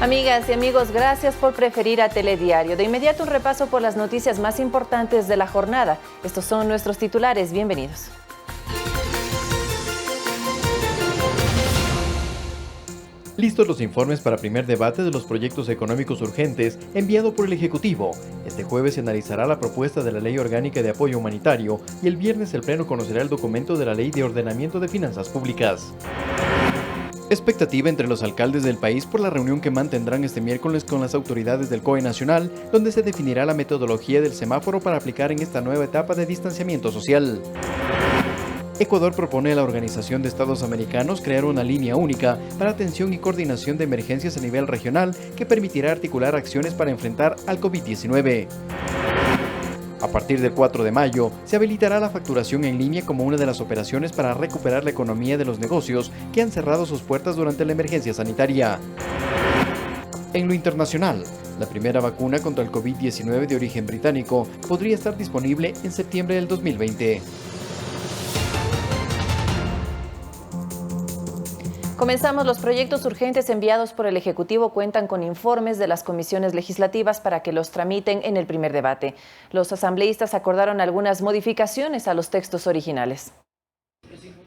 Amigas y amigos, gracias por preferir a Telediario. De inmediato un repaso por las noticias más importantes de la jornada. Estos son nuestros titulares. Bienvenidos. Listos los informes para primer debate de los proyectos económicos urgentes enviado por el Ejecutivo. Este jueves se analizará la propuesta de la Ley Orgánica de Apoyo Humanitario y el viernes el Pleno conocerá el documento de la Ley de Ordenamiento de Finanzas Públicas. Expectativa entre los alcaldes del país por la reunión que mantendrán este miércoles con las autoridades del COE Nacional, donde se definirá la metodología del semáforo para aplicar en esta nueva etapa de distanciamiento social. Ecuador propone a la Organización de Estados Americanos crear una línea única para atención y coordinación de emergencias a nivel regional que permitirá articular acciones para enfrentar al COVID-19. A partir del 4 de mayo, se habilitará la facturación en línea como una de las operaciones para recuperar la economía de los negocios que han cerrado sus puertas durante la emergencia sanitaria. En lo internacional, la primera vacuna contra el COVID-19 de origen británico podría estar disponible en septiembre del 2020. Comenzamos. Los proyectos urgentes enviados por el Ejecutivo cuentan con informes de las comisiones legislativas para que los tramiten en el primer debate. Los asambleístas acordaron algunas modificaciones a los textos originales.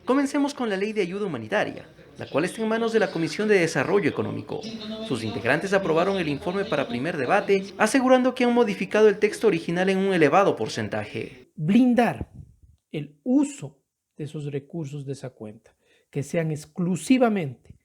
Comencemos con la Ley de Ayuda Humanitaria, la cual está en manos de la Comisión de Desarrollo Económico. Sus integrantes aprobaron el informe para primer debate, asegurando que han modificado el texto original en un elevado porcentaje. Blindar el uso de esos recursos de esa cuenta, que sean exclusivamente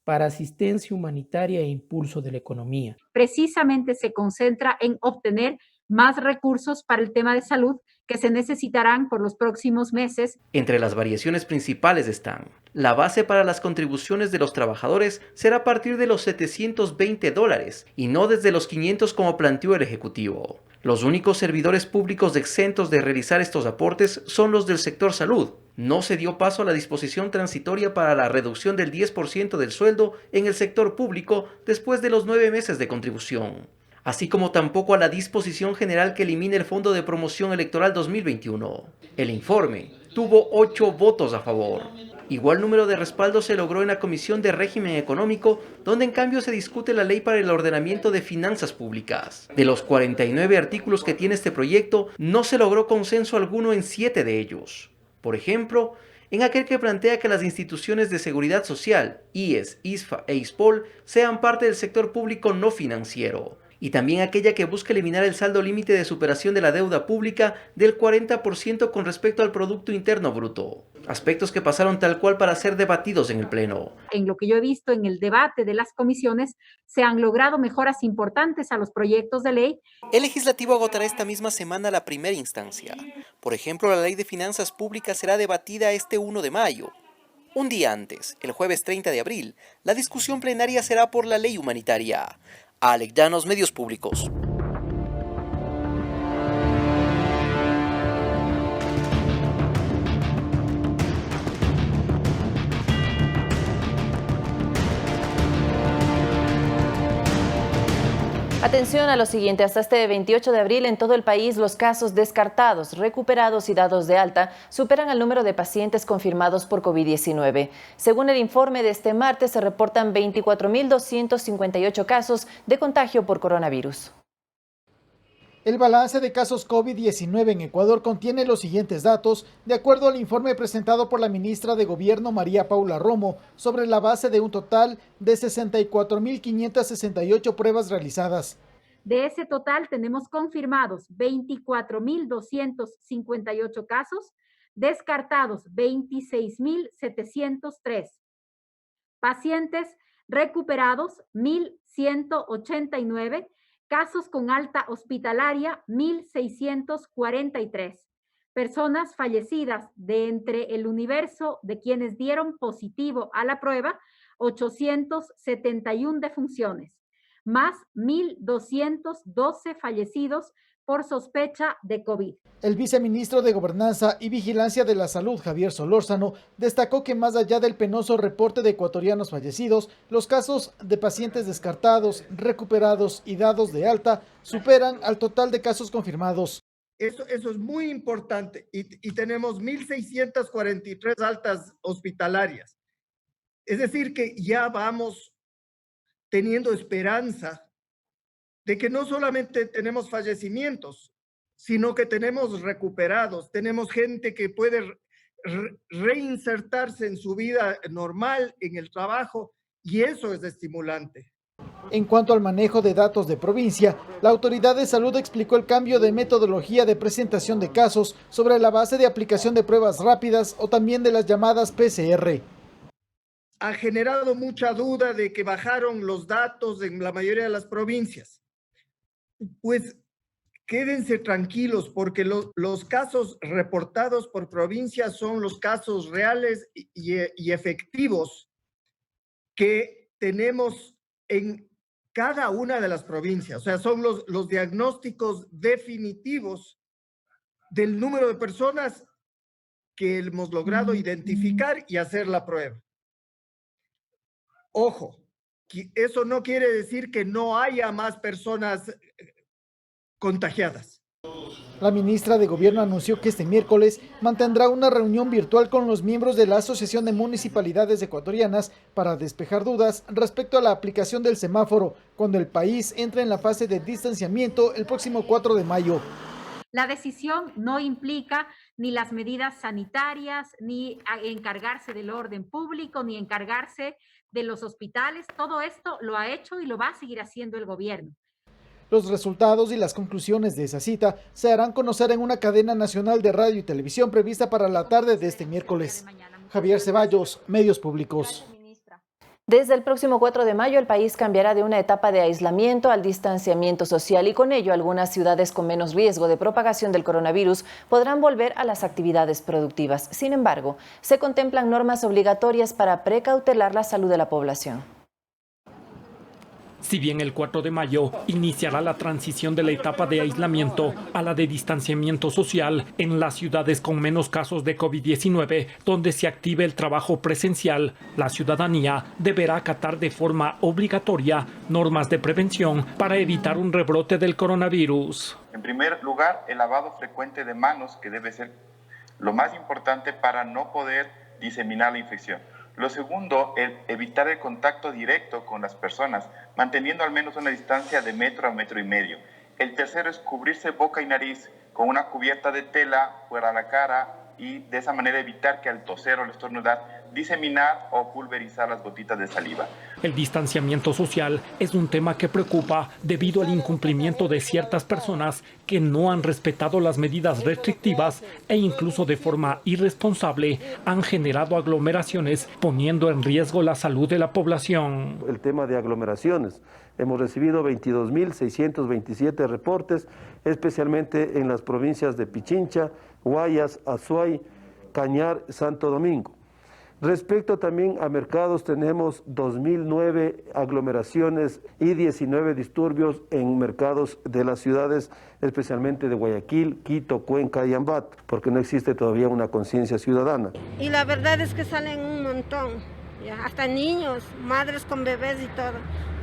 para asistencia humanitaria e impulso de la economía. Precisamente se concentra en obtener más recursos para el tema de salud que se necesitarán por los próximos meses. Entre las variaciones principales están: la base para las contribuciones de los trabajadores será a partir de los $720 y no desde los 500 como planteó el Ejecutivo. Los únicos servidores públicos exentos de realizar estos aportes son los del sector salud. No se dio paso a la disposición transitoria para la reducción del 10% del sueldo en el sector público después de los 9 meses de contribución, así como tampoco a la disposición general que elimina el Fondo de Promoción Electoral 2021. El informe tuvo 8 votos a favor. Igual número de respaldos se logró en la Comisión de Régimen Económico, donde en cambio se discute la Ley para el Ordenamiento de Finanzas Públicas. De los 49 artículos que tiene este proyecto, no se logró consenso alguno en 7 de ellos. Por ejemplo, en aquel que plantea que las instituciones de seguridad social, IES, ISFA e ISPOL, sean parte del sector público no financiero. Y también aquella que busca eliminar el saldo límite de superación de la deuda pública del 40% con respecto al Producto Interno Bruto. Aspectos que pasaron tal cual para ser debatidos en el Pleno. En lo que yo he visto en el debate de las comisiones, se han logrado mejoras importantes a los proyectos de ley. El Legislativo agotará esta misma semana la primera instancia. Por ejemplo, la Ley de Finanzas Públicas será debatida este 1 de mayo. Un día antes, el jueves 30 de abril, la discusión plenaria será por la Ley Humanitaria. Alex Llanos, Medios Públicos. Atención a lo siguiente: hasta este 28 de abril en todo el país los casos descartados, recuperados y dados de alta superan el número de pacientes confirmados por COVID-19. Según el informe de este martes, se reportan 24.258 casos de contagio por coronavirus. El balance de casos COVID-19 en Ecuador contiene los siguientes datos, de acuerdo al informe presentado por la ministra de Gobierno María Paula Romo, sobre la base de un total de 64.568 pruebas realizadas. De ese total tenemos confirmados 24.258 casos, descartados 26.703. Pacientes recuperados 1.189. Casos con alta hospitalaria, 1.643. Personas fallecidas de entre el universo de quienes dieron positivo a la prueba, 871 defunciones, más 1.212 fallecidos por sospecha de COVID. El viceministro de Gobernanza y Vigilancia de la Salud, Javier Solórzano, destacó que más allá del penoso reporte de ecuatorianos fallecidos, los casos de pacientes descartados, recuperados y dados de alta superan al total de casos confirmados. Eso es muy importante y tenemos 1.643 altas hospitalarias. Es decir, que ya vamos teniendo esperanza de que no solamente tenemos fallecimientos, sino que tenemos recuperados, tenemos gente que puede reinsertarse en su vida normal, en el trabajo, y eso es estimulante. En cuanto al manejo de datos de provincia, la Autoridad de Salud explicó el cambio de metodología de presentación de casos sobre la base de aplicación de pruebas rápidas o también de las llamadas PCR. Ha generado mucha duda de que bajaron los datos en la mayoría de las provincias. Pues quédense tranquilos porque los casos reportados por provincia son los casos reales y efectivos que tenemos en cada una de las provincias. O sea, son los diagnósticos definitivos del número de personas que hemos logrado identificar y hacer la prueba. Ojo, eso no quiere decir que no haya más personas contagiadas. La ministra de Gobierno anunció que este miércoles mantendrá una reunión virtual con los miembros de la Asociación de Municipalidades Ecuatorianas para despejar dudas respecto a la aplicación del semáforo cuando el país entre en la fase de distanciamiento el próximo 4 de mayo. La decisión no implica ni las medidas sanitarias, ni encargarse del orden público, ni encargarse de los hospitales. Todo esto lo ha hecho y lo va a seguir haciendo el gobierno. Los resultados y las conclusiones de esa cita se harán conocer en una cadena nacional de radio y televisión prevista para la tarde de este miércoles. Javier Ceballos, Medios Públicos. Desde el próximo 4 de mayo, el país cambiará de una etapa de aislamiento al distanciamiento social y con ello algunas ciudades con menos riesgo de propagación del coronavirus podrán volver a las actividades productivas. Sin embargo, se contemplan normas obligatorias para precautelar la salud de la población. Si bien el 4 de mayo iniciará la transición de la etapa de aislamiento a la de distanciamiento social en las ciudades con menos casos de COVID-19, donde se active el trabajo presencial, la ciudadanía deberá acatar de forma obligatoria normas de prevención para evitar un rebrote del coronavirus. En primer lugar, el lavado frecuente de manos, que debe ser lo más importante para no poder diseminar la infección. Lo segundo, evitar el contacto directo con las personas, manteniendo al menos una distancia de metro a metro y medio. El tercero es cubrirse boca y nariz con una cubierta de tela fuera de la cara y de esa manera evitar que al toser o al estornudar diseminar o pulverizar las gotitas de saliva. El distanciamiento social es un tema que preocupa debido al incumplimiento de ciertas personas que no han respetado las medidas restrictivas e incluso de forma irresponsable han generado aglomeraciones poniendo en riesgo la salud de la población. El tema de aglomeraciones. Hemos recibido 22.627 reportes, especialmente en las provincias de Pichincha, Guayas, Azuay, Cañar, Santo Domingo. Respecto también a mercados, tenemos 2.009 aglomeraciones y 19 disturbios en mercados de las ciudades, especialmente de Guayaquil, Quito, Cuenca y Ambato, porque no existe todavía una conciencia ciudadana. Y la verdad es que salen un montón, ya, hasta niños, madres con bebés y todo.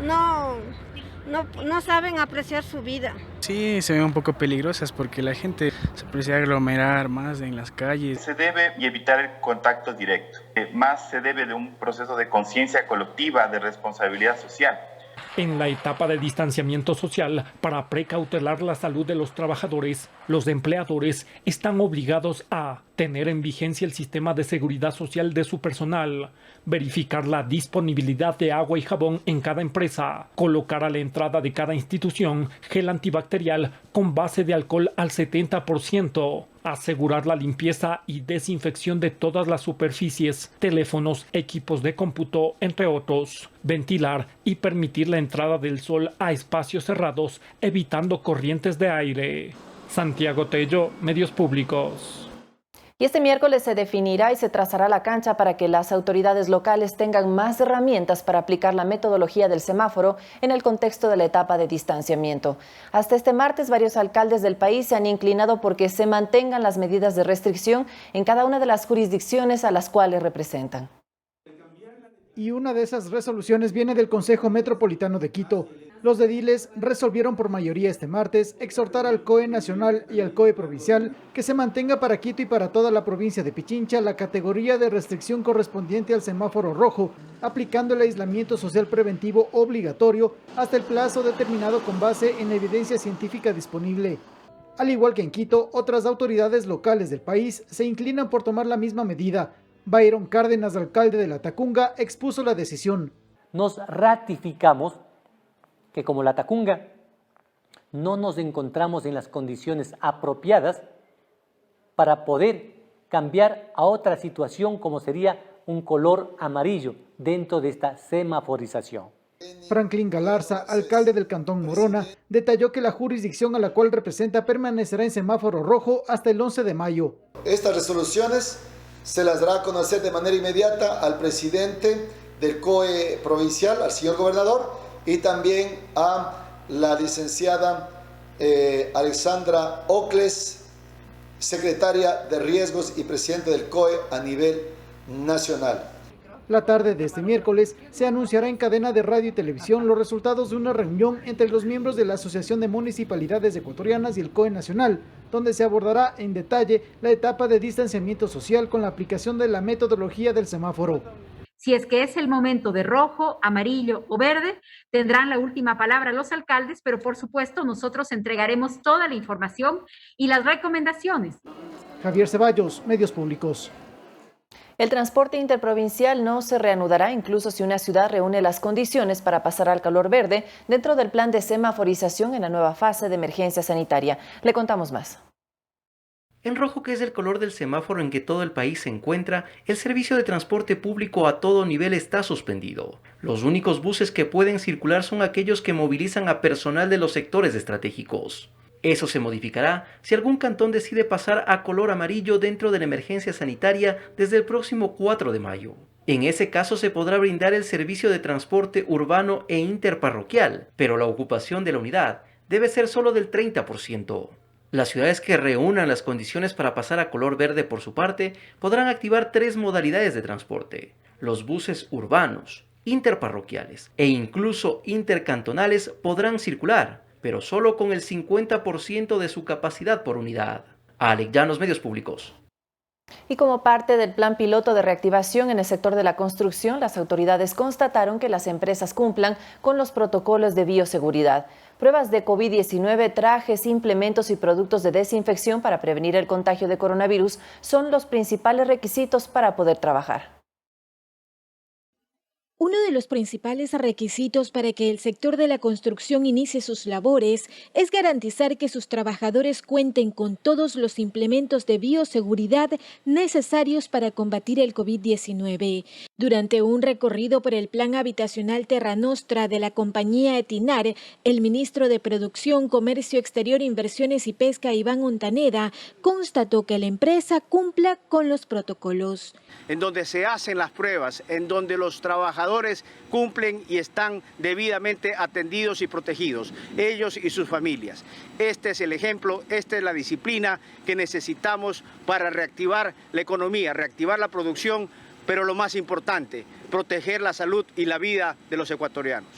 No saben apreciar su vida. Sí, se ven un poco peligrosas porque la gente se puede aglomerar más en las calles. Se debe evitar el contacto directo. Más se debe de un proceso de conciencia colectiva, de responsabilidad social. En la etapa de distanciamiento social, para precautelar la salud de los trabajadores, los empleadores están obligados a tener en vigencia el sistema de seguridad social de su personal, verificar la disponibilidad de agua y jabón en cada empresa, colocar a la entrada de cada institución gel antibacterial con base de alcohol al 70%, asegurar la limpieza y desinfección de todas las superficies, teléfonos, equipos de cómputo, entre otros, ventilar y permitir la entrada del sol a espacios cerrados, evitando corrientes de aire. Santiago Tello, Medios Públicos. Y este miércoles se definirá y se trazará la cancha para que las autoridades locales tengan más herramientas para aplicar la metodología del semáforo en el contexto de la etapa de distanciamiento. Hasta este martes, varios alcaldes del país se han inclinado porque se mantengan las medidas de restricción en cada una de las jurisdicciones a las cuales representan. Y una de esas resoluciones viene del Consejo Metropolitano de Quito. Los ediles resolvieron por mayoría este martes exhortar al COE nacional y al COE provincial que se mantenga para Quito y para toda la provincia de Pichincha la categoría de restricción correspondiente al semáforo rojo, aplicando el aislamiento social preventivo obligatorio hasta el plazo determinado con base en la evidencia científica disponible. Al igual que en Quito, otras autoridades locales del país se inclinan por tomar la misma medida. Byron Cárdenas, alcalde de La Tacunga, expuso la decisión. Nos ratificamos que como La Tacunga no nos encontramos en las condiciones apropiadas para poder cambiar a otra situación como sería un color amarillo dentro de esta semaforización. Franklin Galarza, alcalde del Cantón Morona, detalló que la jurisdicción a la cual representa permanecerá en semáforo rojo hasta el 11 de mayo. Estas resoluciones se las dará a conocer de manera inmediata al presidente del COE provincial, al señor gobernador, y también a la licenciada Alexandra Ocles, secretaria de Riesgos y presidente del COE a nivel nacional. La tarde de este miércoles se anunciará en cadena de radio y televisión los resultados de una reunión entre los miembros de la Asociación de Municipalidades Ecuatorianas y el COE Nacional, donde se abordará en detalle la etapa de distanciamiento social con la aplicación de la metodología del semáforo. Si es que es el momento de rojo, amarillo o verde, tendrán la última palabra los alcaldes, pero por supuesto nosotros entregaremos toda la información y las recomendaciones. Javier Ceballos, Medios Públicos. El transporte interprovincial no se reanudará incluso si una ciudad reúne las condiciones para pasar al color verde dentro del plan de semaforización en la nueva fase de emergencia sanitaria. Le contamos más. En rojo, que es el color del semáforo en que todo el país se encuentra, el servicio de transporte público a todo nivel está suspendido. Los únicos buses que pueden circular son aquellos que movilizan a personal de los sectores estratégicos. Eso se modificará si algún cantón decide pasar a color amarillo dentro de la emergencia sanitaria desde el próximo 4 de mayo. En ese caso se podrá brindar el servicio de transporte urbano e interparroquial, pero la ocupación de la unidad debe ser solo del 30%. Las ciudades que reúnan las condiciones para pasar a color verde por su parte podrán activar 3 modalidades de transporte: los buses urbanos, interparroquiales e incluso intercantonales podrán circular, pero solo con el 50% de su capacidad por unidad. Alex Llanos, Medios Públicos. Y como parte del plan piloto de reactivación en el sector de la construcción, las autoridades constataron que las empresas cumplan con los protocolos de bioseguridad. Pruebas de COVID-19, trajes, implementos y productos de desinfección para prevenir el contagio de coronavirus son los principales requisitos para poder trabajar. Uno de los principales requisitos para que el sector de la construcción inicie sus labores es garantizar que sus trabajadores cuenten con todos los implementos de bioseguridad necesarios para combatir el COVID-19. Durante un recorrido por el Plan Habitacional Terra Nostra de la compañía Etinar, el ministro de Producción, Comercio Exterior, Inversiones y Pesca, Iván Ontaneda, constató que la empresa cumpla con los protocolos. En donde se hacen las pruebas, en donde los trabajadores cumplen y están debidamente atendidos y protegidos, ellos y sus familias. Este es el ejemplo, esta es la disciplina que necesitamos para reactivar la economía, reactivar la producción, pero lo más importante, proteger la salud y la vida de los ecuatorianos.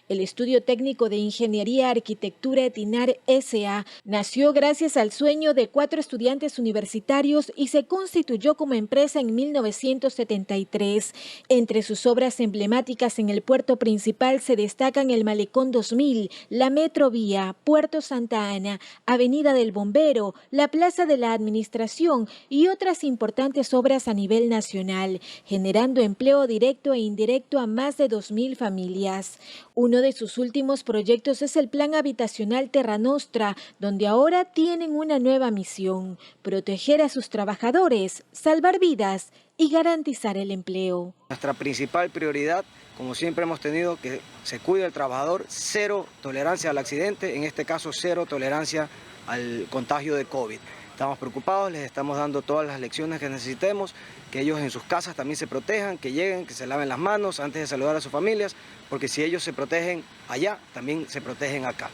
El Estudio Técnico de Ingeniería Arquitectura Etinar S.A. nació gracias al sueño de 4 estudiantes universitarios y se constituyó como empresa en 1973. Entre sus obras emblemáticas en el puerto principal se destacan el Malecón 2000, la Metrovía, Puerto Santa Ana, Avenida del Bombero, la Plaza de la Administración y otras importantes obras a nivel nacional, generando empleo directo e indirecto a más de 2.000 familias. Uno de sus últimos proyectos es el Plan Habitacional Terra Nostra, donde ahora tienen una nueva misión: proteger a sus trabajadores, salvar vidas y garantizar el empleo. Nuestra principal prioridad, como siempre hemos tenido, que se cuide el trabajador, 0 tolerancia al accidente, en este caso 0 tolerancia al contagio de COVID. Estamos preocupados, les estamos dando todas las lecciones que necesitemos, que ellos en sus casas también se protejan, que lleguen, que se laven las manos antes de saludar a sus familias, porque si ellos se protegen allá, también se protegen acá.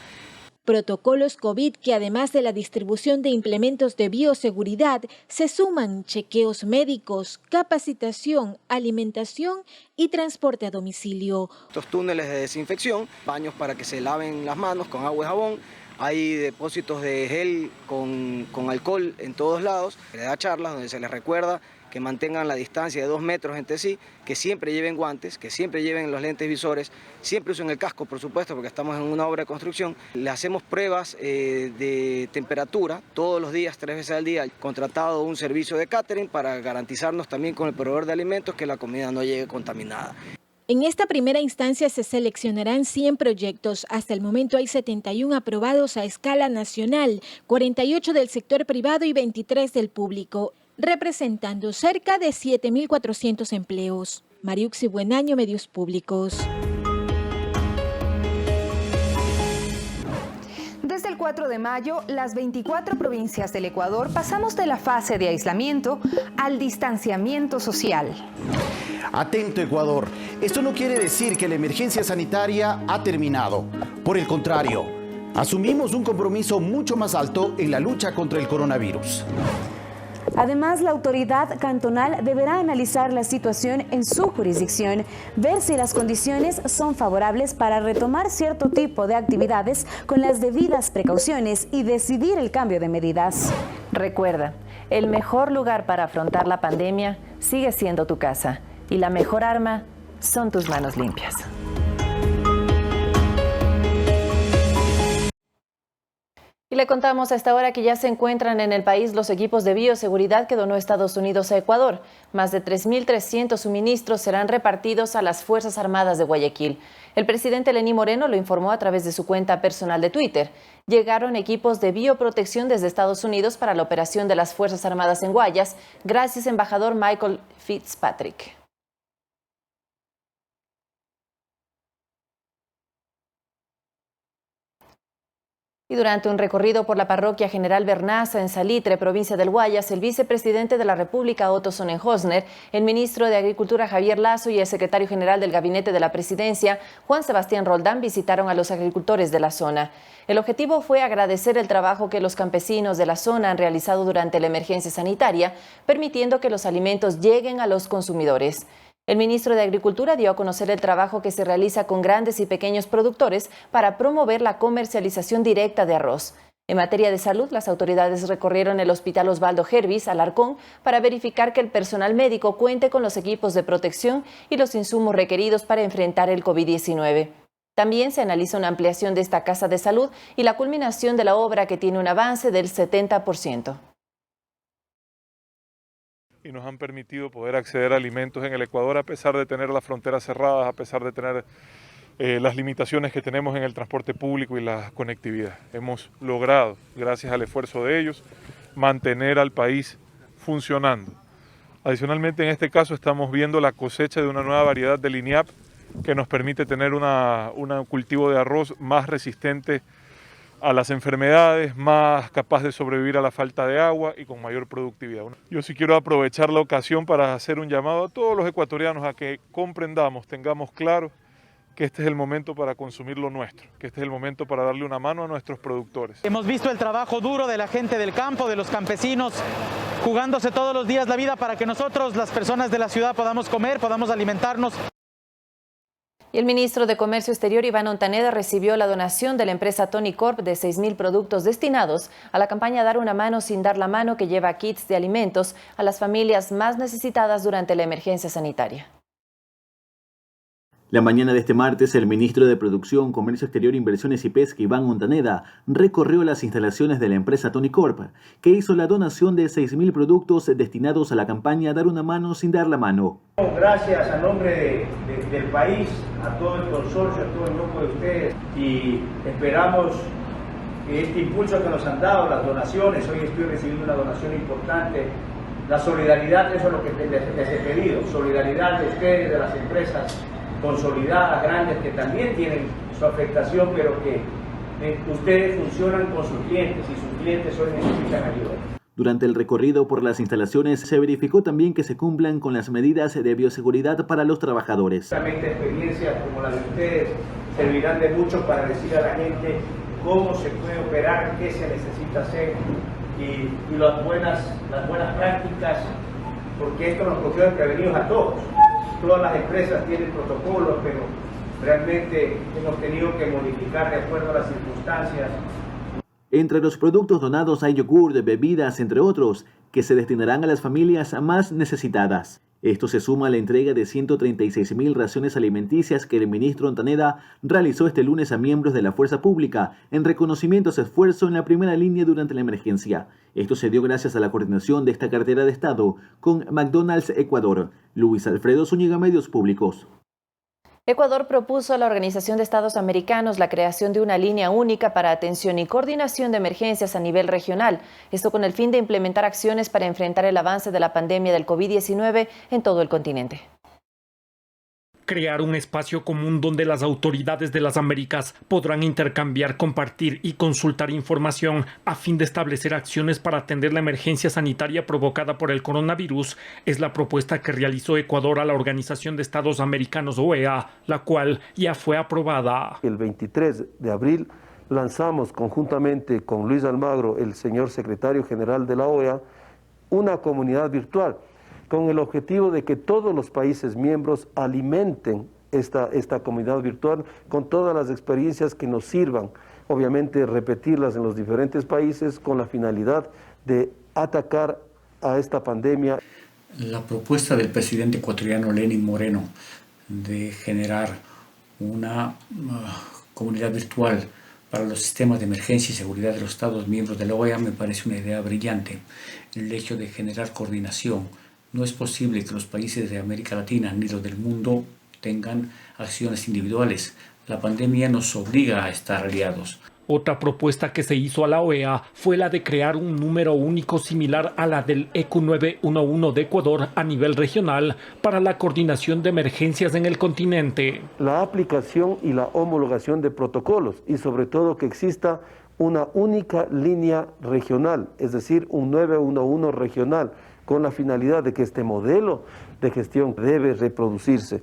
Protocolos COVID que además de la distribución de implementos de bioseguridad, se suman chequeos médicos, capacitación, alimentación y transporte a domicilio. Estos túneles de desinfección, baños para que se laven las manos con agua y jabón, hay depósitos de gel con alcohol en todos lados, se les da charlas donde se les recuerda que mantengan la distancia de 2 metros entre sí, que siempre lleven guantes, que siempre lleven los lentes visores, siempre usen el casco, por supuesto, porque estamos en una obra de construcción. Le hacemos pruebas de temperatura todos los días, 3 veces al día. Contratado un servicio de catering para garantizarnos también con el proveedor de alimentos que la comida no llegue contaminada. En esta primera instancia se seleccionarán 100 proyectos. Hasta el momento hay 71 aprobados a escala nacional, 48 del sector privado y 23 del público, representando cerca de 7.400 empleos. Mariuxi Buenaño, Medios Públicos. Desde el 4 de mayo, las 24 provincias del Ecuador pasamos de la fase de aislamiento al distanciamiento social. Atento, Ecuador. Esto no quiere decir que la emergencia sanitaria ha terminado. Por el contrario, asumimos un compromiso mucho más alto en la lucha contra el coronavirus. Además, la autoridad cantonal deberá analizar la situación en su jurisdicción, ver si las condiciones son favorables para retomar cierto tipo de actividades con las debidas precauciones y decidir el cambio de medidas. Recuerda, el mejor lugar para afrontar la pandemia sigue siendo tu casa y la mejor arma son tus manos limpias. Y le contamos a esta hora que ya se encuentran en el país los equipos de bioseguridad que donó Estados Unidos a Ecuador. Más de 3.300 suministros serán repartidos a las Fuerzas Armadas de Guayaquil. El presidente Lenín Moreno lo informó a través de su cuenta personal de Twitter. Llegaron equipos de bioprotección desde Estados Unidos para la operación de las Fuerzas Armadas en Guayas. Gracias, embajador Michael Fitzpatrick. Y durante un recorrido por la parroquia General Bernaza en Salitre, provincia del Guayas, el vicepresidente de la República, Otto Sonnenhosner, el ministro de Agricultura, Javier Lazo, y el secretario general del Gabinete de la Presidencia, Juan Sebastián Roldán, visitaron a los agricultores de la zona. El objetivo fue agradecer el trabajo que los campesinos de la zona han realizado durante la emergencia sanitaria, permitiendo que los alimentos lleguen a los consumidores. El ministro de Agricultura dio a conocer el trabajo que se realiza con grandes y pequeños productores para promover la comercialización directa de arroz. En materia de salud, las autoridades recorrieron el Hospital Osvaldo Hervis, Alarcón, para verificar que el personal médico cuente con los equipos de protección y los insumos requeridos para enfrentar el COVID-19. También se analiza una ampliación de esta casa de salud y la culminación de la obra, que tiene un avance del 70%. Y nos han permitido poder acceder a alimentos en el Ecuador a pesar de tener las fronteras cerradas, a pesar de tener las limitaciones que tenemos en el transporte público y la conectividad. Hemos logrado, gracias al esfuerzo de ellos, mantener al país funcionando. Adicionalmente, en este caso estamos viendo la cosecha de una nueva variedad de Liniap que nos permite tener un cultivo de arroz más resistente a las enfermedades, más capaz de sobrevivir a la falta de agua y con mayor productividad. Yo sí quiero aprovechar la ocasión para hacer un llamado a todos los ecuatorianos a que comprendamos, tengamos claro que este es el momento para consumir lo nuestro, que este es el momento para darle una mano a nuestros productores. Hemos visto el trabajo duro de la gente del campo, de los campesinos, jugándose todos los días la vida para que nosotros, las personas de la ciudad, podamos comer, podamos alimentarnos. Y el ministro de Comercio Exterior, Iván Ontaneda, recibió la donación de la empresa Tony Corp de 6.000 productos destinados a la campaña Dar una mano sin dar la mano, que lleva kits de alimentos a las familias más necesitadas durante la emergencia sanitaria. La mañana de este martes, el ministro de Producción, Comercio Exterior, Inversiones y Pesca, Iván Ontaneda, recorrió las instalaciones de la empresa Tony Corp, que hizo la donación de 6.000 productos destinados a la campaña Dar una mano sin dar la mano. Gracias a nombre del país, a todo el consorcio, a todo el grupo de ustedes, y esperamos que este impulso que nos han dado, las donaciones, hoy estoy recibiendo una donación importante, la solidaridad, eso es lo que les he pedido, solidaridad de ustedes, de las empresas consolidadas, grandes, que también tienen su afectación, pero que ustedes funcionan con sus clientes y sus clientes hoy necesitan ayuda. Durante el recorrido por las instalaciones se verificó también que se cumplan con las medidas de bioseguridad para los trabajadores. Experiencias como las de ustedes servirán de mucho para decir a la gente cómo se puede operar, qué se necesita hacer y las buenas prácticas, porque esto nos cogió desprevenidos a todos. Todas las empresas tienen protocolos, pero realmente hemos tenido que modificar de acuerdo a las circunstancias. Entre los productos donados hay yogur, bebidas, entre otros, que se destinarán a las familias más necesitadas. Esto se suma a la entrega de 136.000 raciones alimenticias que el ministro Ontaneda realizó este lunes a miembros de la fuerza pública en reconocimiento a su esfuerzo en la primera línea durante la emergencia. Esto se dio gracias a la coordinación de esta cartera de Estado con McDonald's Ecuador. Luis Alfredo Zúñiga, Medios Públicos. Ecuador propuso a la Organización de Estados Americanos la creación de una línea única para atención y coordinación de emergencias a nivel regional, esto con el fin de implementar acciones para enfrentar el avance de la pandemia del COVID-19 en todo el continente. Crear un espacio común donde las autoridades de las Américas podrán intercambiar, compartir y consultar información a fin de establecer acciones para atender la emergencia sanitaria provocada por el coronavirus es la propuesta que realizó Ecuador a la Organización de Estados Americanos OEA, la cual ya fue aprobada. El 23 de abril lanzamos conjuntamente con Luis Almagro, el señor secretario general de la OEA, una comunidad virtual con el objetivo de que todos los países miembros alimenten esta comunidad virtual con todas las experiencias que nos sirvan, obviamente repetirlas en los diferentes países con la finalidad de atacar a esta pandemia. La propuesta del presidente ecuatoriano Lenín Moreno de generar una comunidad virtual para los sistemas de emergencia y seguridad de los Estados miembros de la OEA me parece una idea brillante. El hecho de generar coordinación. No es posible que los países de América Latina ni los del mundo tengan acciones individuales. La pandemia nos obliga a estar aliados. Otra propuesta que se hizo a la OEA fue la de crear un número único similar a la del EQ911 de Ecuador a nivel regional para la coordinación de emergencias en el continente. La aplicación y la homologación de protocolos y sobre todo que exista una única línea regional, es decir, un 911 regional, con la finalidad de que este modelo de gestión debe reproducirse.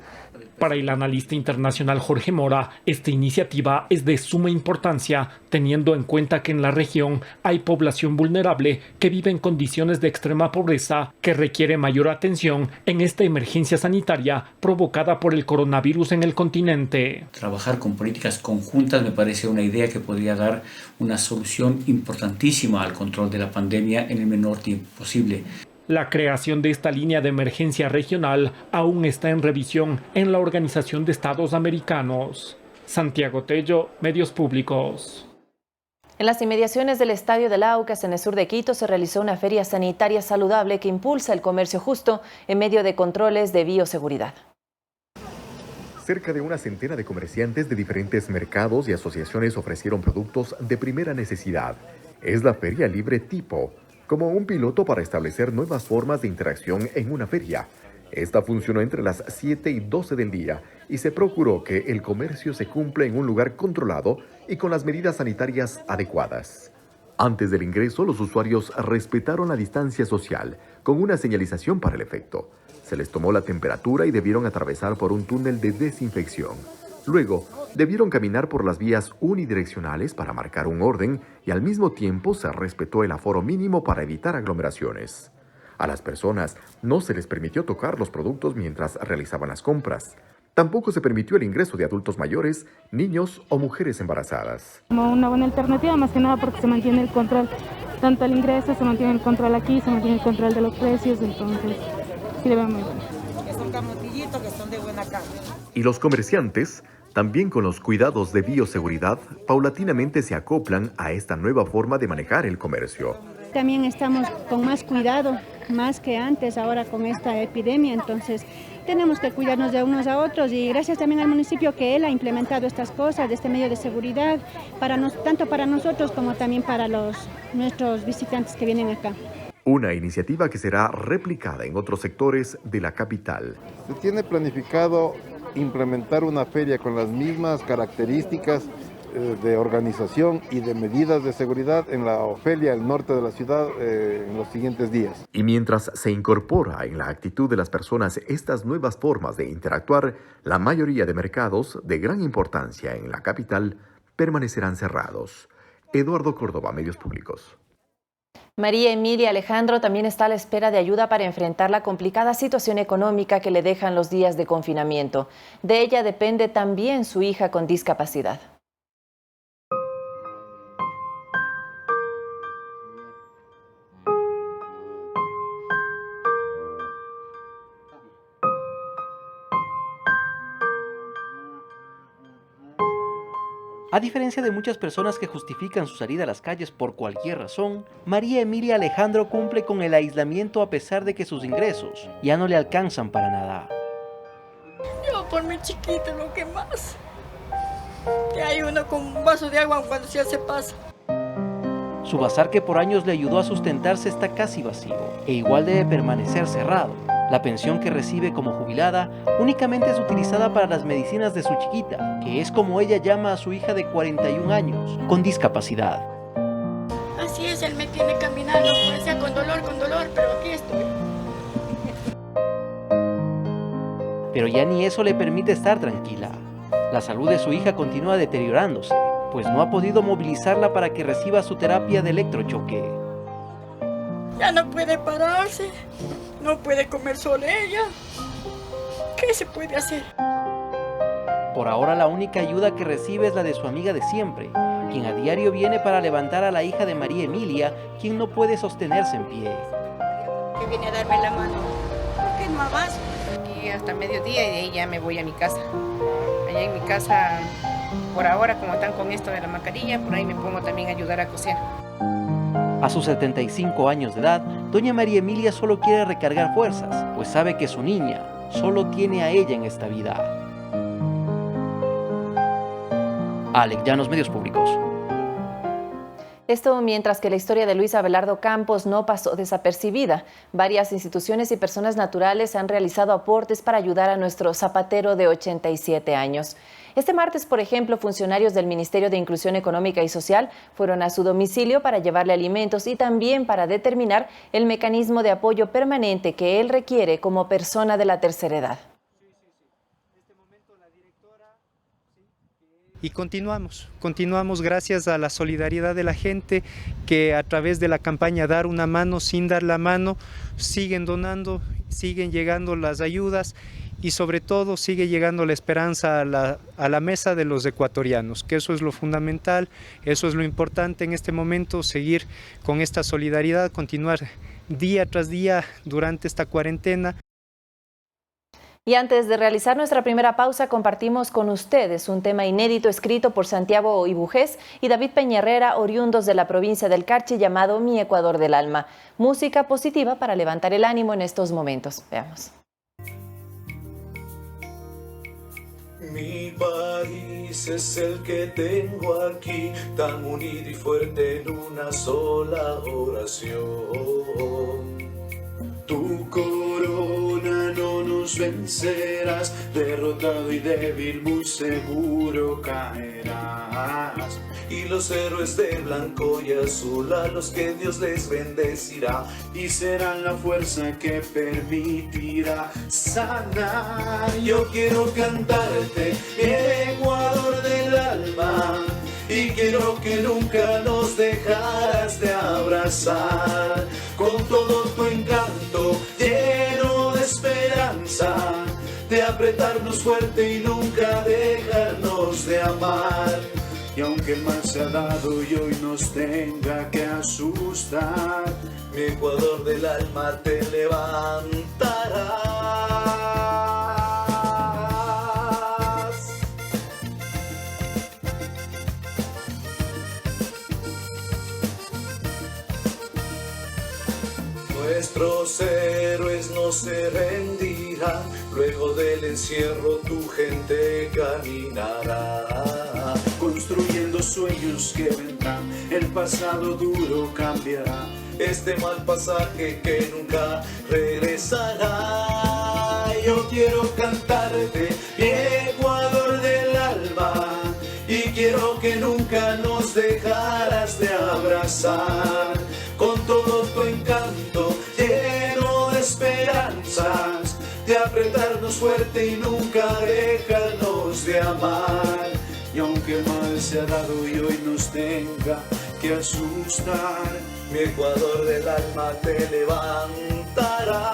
Para el analista internacional Jorge Mora, esta iniciativa es de suma importancia, teniendo en cuenta que en la región hay población vulnerable que vive en condiciones de extrema pobreza que requiere mayor atención en esta emergencia sanitaria provocada por el coronavirus en el continente. Trabajar con políticas conjuntas me parece una idea que podría dar una solución importantísima al control de la pandemia en el menor tiempo posible. La creación de esta línea de emergencia regional aún está en revisión en la Organización de Estados Americanos. Santiago Tello, Medios Públicos. En las inmediaciones del Estadio del Aucas, en el sur de Quito, se realizó una feria sanitaria saludable que impulsa el comercio justo en medio de controles de bioseguridad. Cerca de una centena de comerciantes de diferentes mercados y asociaciones ofrecieron productos de primera necesidad. Es la Feria Libre Tipo, como un piloto para establecer nuevas formas de interacción en una feria. Esta funcionó entre las 7 y 12 del día y se procuró que el comercio se cumpla en un lugar controlado y con las medidas sanitarias adecuadas. Antes del ingreso, los usuarios respetaron la distancia social con una señalización para el efecto. Se les tomó la temperatura y debieron atravesar por un túnel de desinfección. Luego, debieron caminar por las vías unidireccionales para marcar un orden y al mismo tiempo se respetó el aforo mínimo para evitar aglomeraciones. A las personas no se les permitió tocar los productos mientras realizaban las compras. Tampoco se permitió el ingreso de adultos mayores, niños o mujeres embarazadas. Como una buena alternativa, más que nada porque se mantiene el control, tanto el ingreso, se mantiene el control aquí, se mantiene el control de los precios, entonces sí le veo muy bueno. Son camotillitos que son de buena calidad. Y los comerciantes, también con los cuidados de bioseguridad, paulatinamente se acoplan a esta nueva forma de manejar el comercio. También estamos con más cuidado, más que antes ahora con esta epidemia, entonces tenemos que cuidarnos de unos a otros y gracias también al municipio que él ha implementado estas cosas, de este medio de seguridad, tanto para nosotros como también para nuestros visitantes que vienen acá. Una iniciativa que será replicada en otros sectores de la capital. Se tiene planificado implementar una feria con las mismas características de organización y de medidas de seguridad en la Ofelia, el norte de la ciudad, en los siguientes días. Y mientras se incorpora en la actitud de las personas estas nuevas formas de interactuar, la mayoría de mercados de gran importancia en la capital permanecerán cerrados. Eduardo Córdoba, Medios Públicos. María Emilia Alejandro también está a la espera de ayuda para enfrentar la complicada situación económica que le dejan los días de confinamiento. De ella depende también su hija con discapacidad. A diferencia de muchas personas que justifican su salida a las calles por cualquier razón, María Emilia Alejandro cumple con el aislamiento a pesar de que sus ingresos ya no le alcanzan para nada. Yo por mi chiquita lo que más. Que hay uno con un vaso de agua cuando ya se pasa. Su bazar, que por años le ayudó a sustentarse, está casi vacío e igual debe permanecer cerrado. La pensión que recibe como jubilada únicamente es utilizada para las medicinas de su chiquita, que es como ella llama a su hija de 41 años, con discapacidad. Así es, él me tiene caminando, pues ya con dolor, pero aquí estoy. Pero ya ni eso le permite estar tranquila. La salud de su hija continúa deteriorándose, pues no ha podido movilizarla para que reciba su terapia de electrochoque. Ya no puede pararse, no puede comer sola ella. ¿Qué se puede hacer? Por ahora la única ayuda que recibe es la de su amiga de siempre, quien a diario viene para levantar a la hija de María Emilia, quien no puede sostenerse en pie. Que viene a darme la mano, porque no avanzo. Aquí hasta mediodía y de ahí ya me voy a mi casa. Allá en mi casa, por ahora, como están con esto de la mascarilla, por ahí me pongo también a ayudar a coser. A sus 75 años de edad, doña María Emilia solo quiere recargar fuerzas, pues sabe que su niña solo tiene a ella en esta vida. Alex Llanos, Medios Públicos. Esto mientras que la historia de Luis Abelardo Campos no pasó desapercibida. Varias instituciones y personas naturales han realizado aportes para ayudar a nuestro zapatero de 87 años. Este martes, por ejemplo, funcionarios del Ministerio de Inclusión Económica y Social fueron a su domicilio para llevarle alimentos y también para determinar el mecanismo de apoyo permanente que él requiere como persona de la tercera edad. Y continuamos gracias a la solidaridad de la gente que a través de la campaña Dar una mano sin dar la mano siguen donando, siguen llegando las ayudas y sobre todo sigue llegando la esperanza a la mesa de los ecuatorianos, que eso es lo fundamental, eso es lo importante en este momento, seguir con esta solidaridad, continuar día tras día durante esta cuarentena. Y antes de realizar nuestra primera pausa, compartimos con ustedes un tema inédito escrito por Santiago Ibujés y David Peñarrera, oriundos de la provincia del Carchi, llamado Mi Ecuador del Alma. Música positiva para levantar el ánimo en estos momentos. Veamos. Mi país es el que tengo aquí, tan unido y fuerte en una sola oración. Tu corona no nos vencerás, derrotado y débil muy seguro caerás. Y los héroes de blanco y azul a los que Dios les bendecirá y serán la fuerza que permitirá sanar. Yo quiero cantarte, mi Ecuador del alma, y quiero que nunca nos dejaras de abrazar con todo tu encanto lleno de esperanza, de apretarnos fuerte y nunca dejarnos de amar. Y aunque el mal se ha dado y hoy nos tenga que asustar, mi Ecuador del alma te levantarás. Nuestros héroes no se rendirán, luego del encierro tu gente caminará, construyendo sueños que vendrán, el pasado duro cambiará, este mal pasaje que nunca regresará. Yo quiero cantarte, mi Ecuador del alma, y quiero que nunca nos dejaras de abrazar con todo tu encanto lleno de esperanzas, de apretarnos fuerte y nunca dejarnos de amar. Y aunque el mal se ha dado y hoy nos tenga que asustar, mi Ecuador del alma te levantará.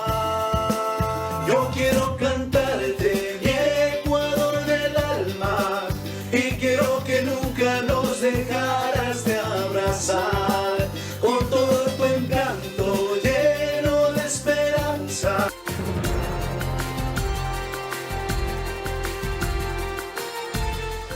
Yo quiero cantarte mi Ecuador del alma y quiero que nunca nos dejaras de abrazar con todo tu encanto lleno de esperanza.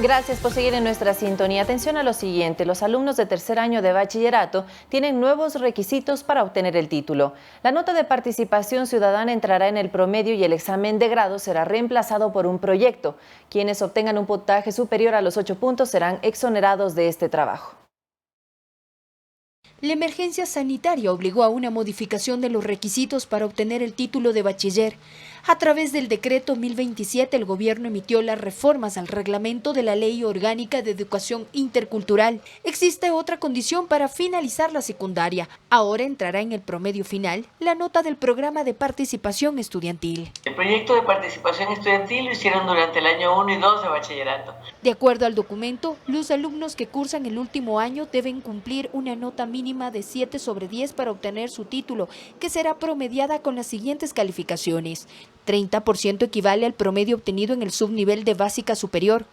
Gracias por seguir en nuestra sintonía. Atención a lo siguiente. Los alumnos de tercer año de bachillerato tienen nuevos requisitos para obtener el título. La nota de participación ciudadana entrará en el promedio y el examen de grado será reemplazado por un proyecto. Quienes obtengan un puntaje superior a los 8 puntos serán exonerados de este trabajo. La emergencia sanitaria obligó a una modificación de los requisitos para obtener el título de bachiller. A través del decreto 1027, el gobierno emitió las reformas al reglamento de la Ley Orgánica de Educación Intercultural. Existe otra condición para finalizar la secundaria. Ahora entrará en el promedio final la nota del programa de participación estudiantil. El proyecto de participación estudiantil lo hicieron durante el año 1 y 2 de bachillerato. De acuerdo al documento, los alumnos que cursan el último año deben cumplir una nota mínima de 7 sobre 10 para obtener su título, que será promediada con las siguientes calificaciones. 30% equivale al promedio obtenido en el subnivel de básica superior,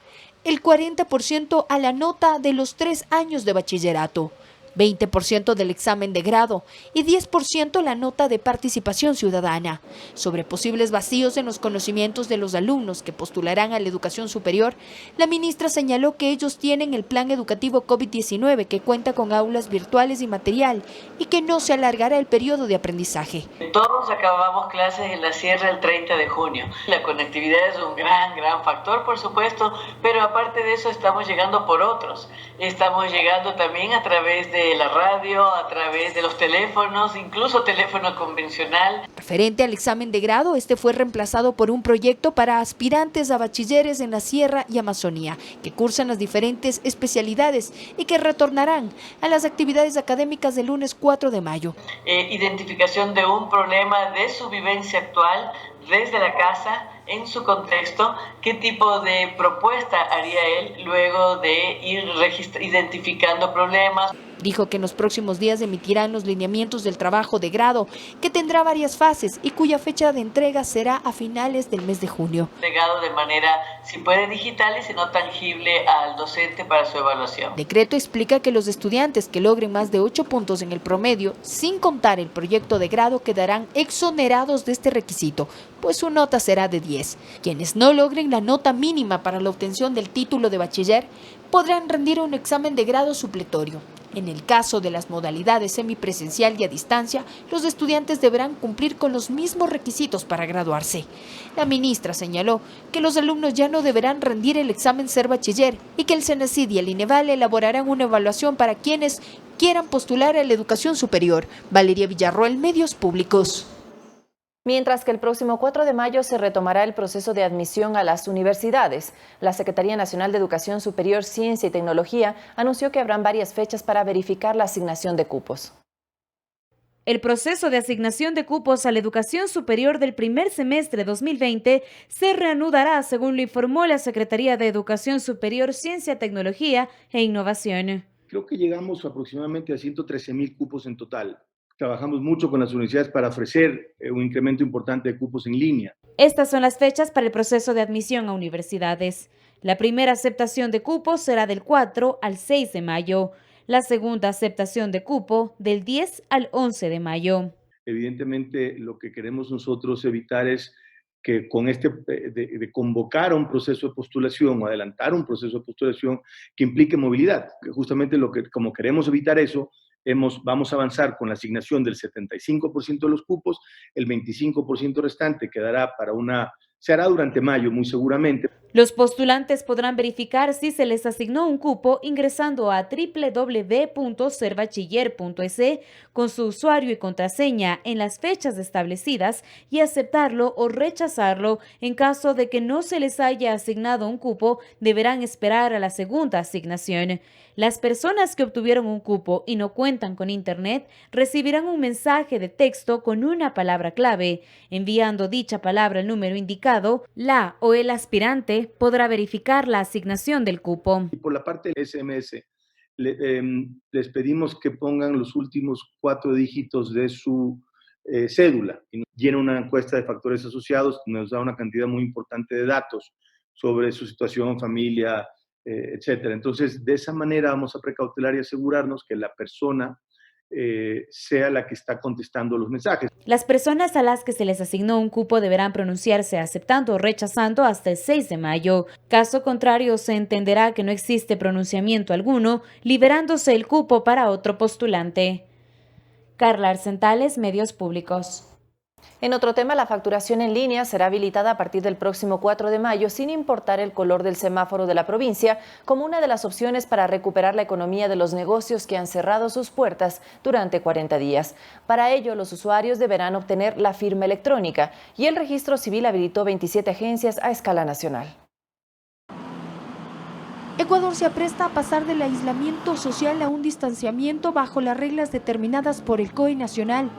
el 40% a la nota de los 3 años de bachillerato, 20% del examen de grado y 10% la nota de participación ciudadana. Sobre posibles vacíos en los conocimientos de los alumnos que postularán a la educación superior, la ministra señaló que ellos tienen el plan educativo COVID-19 que cuenta con aulas virtuales y material y que no se alargará el periodo de aprendizaje. Todos acabamos clases en la sierra el 30 de junio. La conectividad es un gran factor, por supuesto, pero aparte de eso estamos llegando por otros. Estamos llegando también a través de la radio, a través de los teléfonos, incluso teléfono convencional. Referente al examen de grado, este fue reemplazado por un proyecto para aspirantes a bachilleres en la Sierra y Amazonía, que cursan las diferentes especialidades y que retornarán a las actividades académicas del lunes 4 de mayo. Identificación de un problema de su vivencia actual desde la casa, en su contexto, qué tipo de propuesta haría él luego de ir identificando problemas. Dijo que en los próximos días emitirán los lineamientos del trabajo de grado, que tendrá varias fases y cuya fecha de entrega será a finales del mes de junio. Entregado de manera, si puede, digital y si no tangible al docente para su evaluación. Decreto explica que los estudiantes que logren más de 8 puntos en el promedio, sin contar el proyecto de grado, quedarán exonerados de este requisito, pues su nota será de 10. Quienes no logren la nota mínima para la obtención del título de bachiller podrán rendir un examen de grado supletorio. En el caso de las modalidades semipresencial y a distancia, los estudiantes deberán cumplir con los mismos requisitos para graduarse. La ministra señaló que los alumnos ya no deberán rendir el examen ser bachiller y que el CENACYT y el INEVAL elaborarán una evaluación para quienes quieran postular a la educación superior. Valeria Villarroel, Medios Públicos. Mientras que el próximo 4 de mayo se retomará el proceso de admisión a las universidades, la Secretaría Nacional de Educación Superior, Ciencia y Tecnología anunció que habrán varias fechas para verificar la asignación de cupos. El proceso de asignación de cupos a la educación superior del primer semestre 2020 se reanudará, según lo informó la Secretaría de Educación Superior, Ciencia, Tecnología e Innovación. Creo que llegamos aproximadamente a 113,000 cupos en total. Trabajamos mucho con las universidades para ofrecer un incremento importante de cupos en línea. Estas son las fechas para el proceso de admisión a universidades. La primera aceptación de cupos será del 4 al 6 de mayo. La segunda aceptación de cupo del 10 al 11 de mayo. Evidentemente, lo que queremos nosotros evitar es que con de convocar a un proceso de postulación o adelantar un proceso de postulación que implique movilidad. Justamente como queremos evitar eso, vamos a avanzar con la asignación del 75% de los cupos, el 25% restante se hará durante mayo muy seguramente. Los postulantes podrán verificar si se les asignó un cupo ingresando a www.serbachiller.es con su usuario y contraseña en las fechas establecidas y aceptarlo o rechazarlo. En caso de que no se les haya asignado un cupo, deberán esperar a la segunda asignación. Las personas que obtuvieron un cupo y no cuentan con internet recibirán un mensaje de texto con una palabra clave. Enviando dicha palabra al número indicado, certificado, la o el aspirante podrá verificar la asignación del cupo. Y por la parte del SMS, les pedimos que pongan los últimos 4 dígitos de su cédula y llena una encuesta de factores asociados, nos da una cantidad muy importante de datos sobre su situación, familia, etcétera. Entonces, de esa manera vamos a precautelar y asegurarnos que la persona sea la que está contestando los mensajes. Las personas a las que se les asignó un cupo deberán pronunciarse aceptando o rechazando hasta el 6 de mayo. Caso contrario, se entenderá que no existe pronunciamiento alguno, liberándose el cupo para otro postulante. Carla Arcentales, Medios Públicos. En otro tema, la facturación en línea será habilitada a partir del próximo 4 de mayo sin importar el color del semáforo de la provincia, como una de las opciones para recuperar la economía de los negocios que han cerrado sus puertas durante 40 días. Para ello, los usuarios deberán obtener la firma electrónica y el Registro Civil habilitó 27 agencias a escala nacional. Ecuador se apresta a pasar del aislamiento social a un distanciamiento bajo las reglas determinadas por el COE nacional.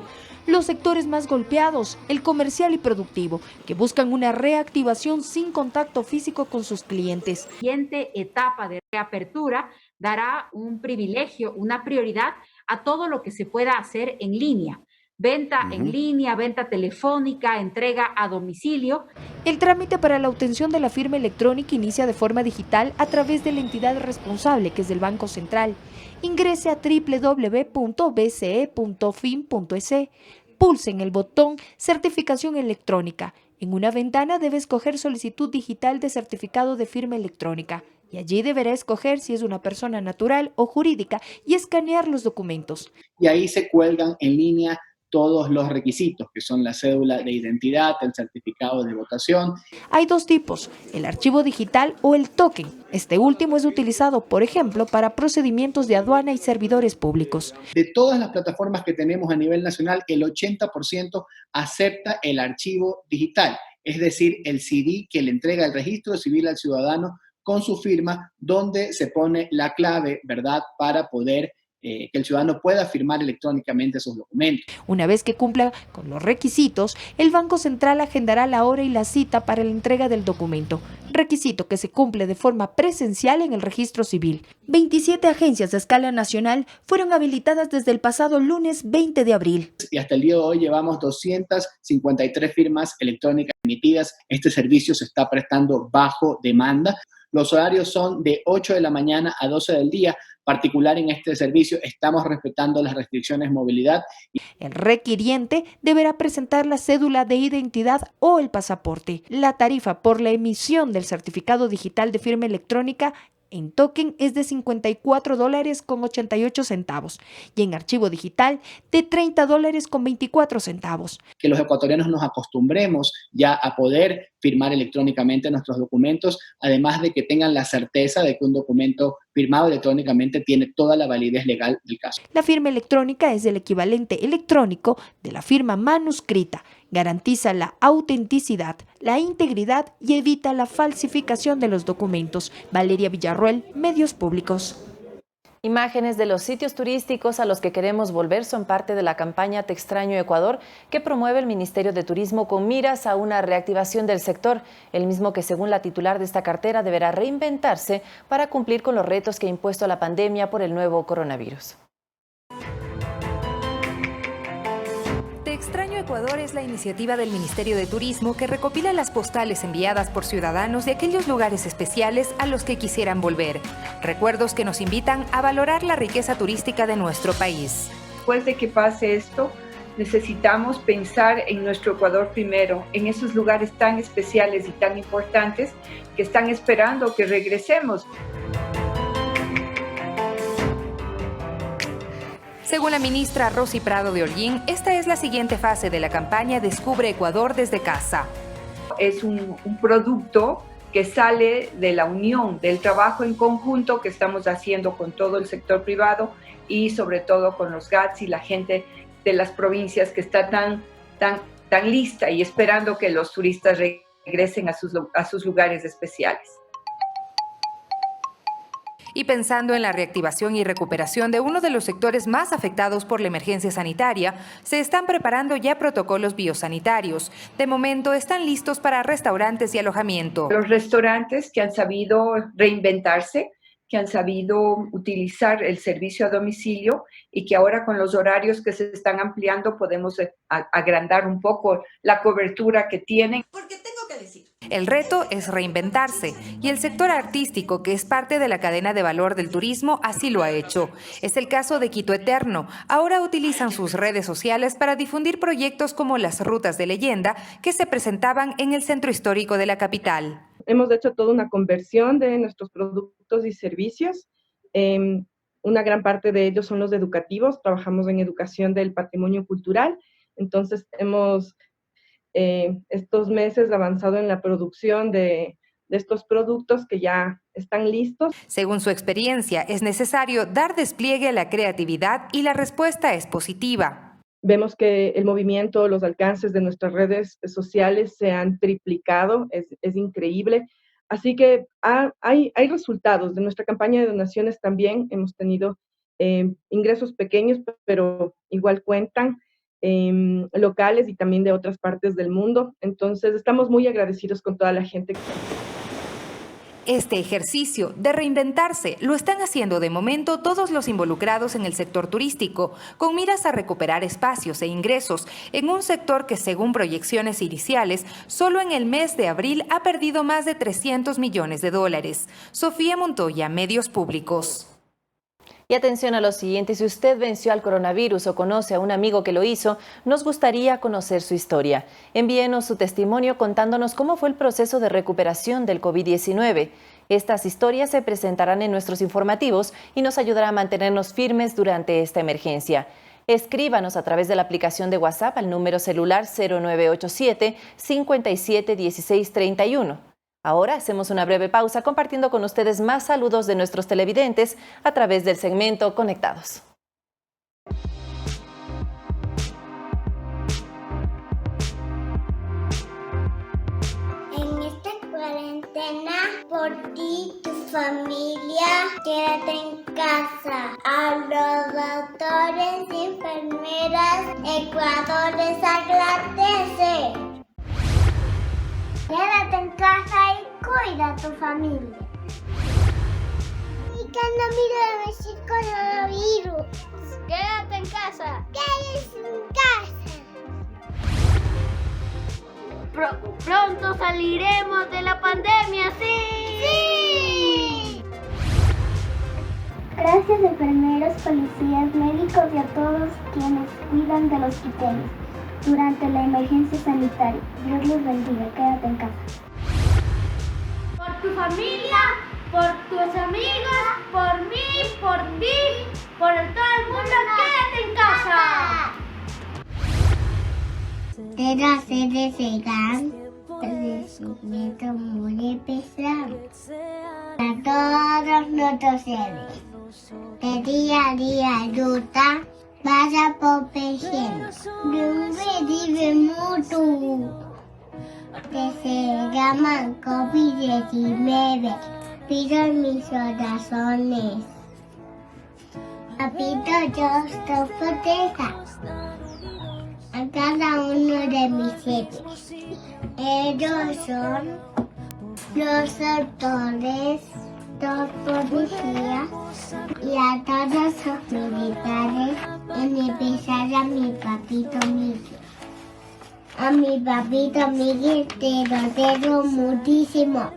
Los sectores más golpeados, el comercial y productivo, que buscan una reactivación sin contacto físico con sus clientes. La siguiente etapa de reapertura dará un privilegio, una prioridad a todo lo que se pueda hacer en línea. Venta en línea, venta telefónica, entrega a domicilio. El trámite para la obtención de la firma electrónica inicia de forma digital a través de la entidad responsable, que es del Banco Central. Ingrese a www.bce.fin.es. Pulse en el botón Certificación electrónica. En una ventana debe escoger Solicitud digital de certificado de firma electrónica. Y allí deberá escoger si es una persona natural o jurídica y escanear los documentos. Y ahí se cuelgan en línea todos los requisitos, que son la cédula de identidad, el certificado de votación. Hay dos tipos, el archivo digital o el token. Este último es utilizado, por ejemplo, para procedimientos de aduana y servidores públicos. De todas las plataformas que tenemos a nivel nacional, el 80% acepta el archivo digital, es decir, el CD que le entrega el registro civil al ciudadano con su firma, donde se pone la clave, ¿verdad?, para poder que el ciudadano pueda firmar electrónicamente sus documentos. Una vez que cumpla con los requisitos, el Banco Central agendará la hora y la cita para la entrega del documento, requisito que se cumple de forma presencial en el registro civil. 27 agencias a escala nacional fueron habilitadas desde el pasado lunes 20 de abril. Y hasta el día de hoy llevamos 253 firmas electrónicas emitidas. Este servicio se está prestando bajo demanda. Los horarios son de 8 de la mañana a 12 del día. Particular en este servicio, estamos respetando las restricciones de movilidad. El requiriente deberá presentar la cédula de identidad o el pasaporte. La tarifa por la emisión del certificado digital de firma electrónica en token es de $50.88 y en archivo digital de $30.24. Que los ecuatorianos nos acostumbremos ya a poder firmar electrónicamente nuestros documentos, además de que tengan la certeza de que un documento firmado electrónicamente tiene toda la validez legal del caso. La firma electrónica es el equivalente electrónico de la firma manuscrita. Garantiza la autenticidad, la integridad y evita la falsificación de los documentos. Valeria Villarroel, Medios Públicos. Imágenes de los sitios turísticos a los que queremos volver son parte de la campaña Te extraño Ecuador, que promueve el Ministerio de Turismo con miras a una reactivación del sector, el mismo que según la titular de esta cartera deberá reinventarse para cumplir con los retos que ha impuesto la pandemia por el nuevo coronavirus. Te extraño Ecuador es la iniciativa del Ministerio de Turismo que recopila las postales enviadas por ciudadanos de aquellos lugares especiales a los que quisieran volver. Recuerdos que nos invitan a valorar la riqueza turística de nuestro país. Después de que pase esto, necesitamos pensar en nuestro Ecuador primero, en esos lugares tan especiales y tan importantes que están esperando que regresemos. Según la ministra Rosy Prado de Holguín, esta es la siguiente fase de la campaña Descubre Ecuador desde casa. Es un producto que sale de la unión, del trabajo en conjunto que estamos haciendo con todo el sector privado y sobre todo con los GATS y la gente de las provincias que está tan lista y esperando que los turistas regresen a sus lugares especiales. Y pensando en la reactivación y recuperación de uno de los sectores más afectados por la emergencia sanitaria, se están preparando ya protocolos biosanitarios. De momento están listos para restaurantes y alojamiento. Los restaurantes que han sabido reinventarse, que han sabido utilizar el servicio a domicilio y que ahora con los horarios que se están ampliando podemos agrandar un poco la cobertura que tienen. Porque tengo que decir. El reto es reinventarse y el sector artístico, que es parte de la cadena de valor del turismo, así lo ha hecho. Es el caso de Quito Eterno. Ahora utilizan sus redes sociales para difundir proyectos como las rutas de leyenda que se presentaban en el centro histórico de la capital. Hemos hecho toda una conversión de nuestros productos y servicios. Una gran parte de ellos son los educativos. Trabajamos en educación del patrimonio cultural. Entonces, hemos estos meses avanzado en la producción de estos productos que ya están listos. Según su experiencia, es necesario dar despliegue a la creatividad y la respuesta es positiva. Vemos que el movimiento, los alcances de nuestras redes sociales se han triplicado, es increíble. Así que hay resultados. De nuestra campaña de donaciones también hemos tenido ingresos pequeños, pero igual cuentan, locales y también de otras partes del mundo. Entonces estamos muy agradecidos con toda la gente. Este ejercicio de reinventarse lo están haciendo de momento todos los involucrados en el sector turístico, con miras a recuperar espacios e ingresos en un sector que, según proyecciones iniciales, solo en el mes de abril ha perdido más de $300 millones. Sofía Montoya, Medios Públicos. Y atención a lo siguiente, si usted venció al coronavirus o conoce a un amigo que lo hizo, nos gustaría conocer su historia. Envíenos su testimonio contándonos cómo fue el proceso de recuperación del COVID-19. Estas historias se presentarán en nuestros informativos y nos ayudará a mantenernos firmes durante esta emergencia. Escríbanos a través de la aplicación de WhatsApp al número celular 0987 57 16 31. Ahora hacemos una breve pausa compartiendo con ustedes más saludos de nuestros televidentes a través del segmento Conectados. En esta cuarentena, por ti, tu familia, quédate en casa. A los doctores, enfermeras, Ecuador les agradece. Quédate en casa y cuida a tu familia. Y que no mire decir coronavirus. Quédate en casa. Quédate en casa. Pronto saliremos de la pandemia, ¡sí! ¡Sí! Gracias, enfermeros, policías, médicos y a todos quienes cuidan de los quiteños durante la emergencia sanitaria. Dios los bendiga, quédate en casa. Por tu familia, por tus amigos, por mí, por ti, por todo el mundo, quédate en casa. Pero se desean crecimiento muy pesado a todos nuestros seres. De día a día ayuda. Vaya por pequeños, vive mucho. Que se llaman COVID-19, pido mis oraciones. Papito, yo estoy proteja a cada uno de mis seres. Ellos son los doctores, los policías y a todos los militares, en especial a mi papito Miguel. A mi papito Miguel te lo quiero muchísimo.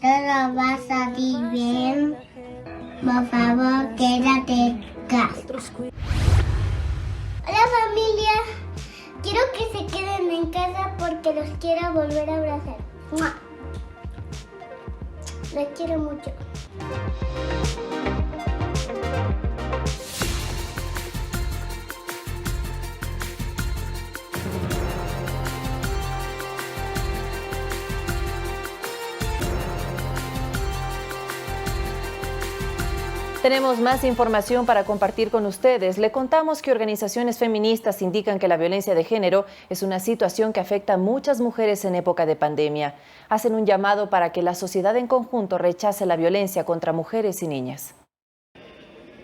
Todo va a salir bien. Por favor, quédate en casa. Hola familia, quiero que se queden en casa porque los quiero volver a abrazar. ¡Mua! Los quiero mucho. Tenemos más información para compartir con ustedes. Le contamos que organizaciones feministas indican que la violencia de género es una situación que afecta a muchas mujeres en época de pandemia. Hacen un llamado para que la sociedad en conjunto rechace la violencia contra mujeres y niñas.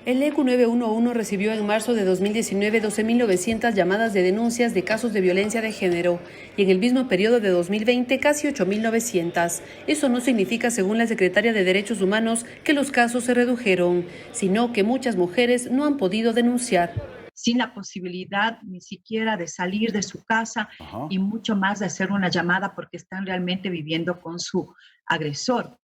El ECU 911 recibió en marzo de 2019 12.900 llamadas de denuncias de casos de violencia de género y en el mismo periodo de 2020 casi 8.900. Eso no significa, según la secretaria de Derechos Humanos, que los casos se redujeron, sino que muchas mujeres no han podido denunciar. Sin la posibilidad ni siquiera de salir de su casa y mucho más de hacer una llamada porque están realmente viviendo con su agresor.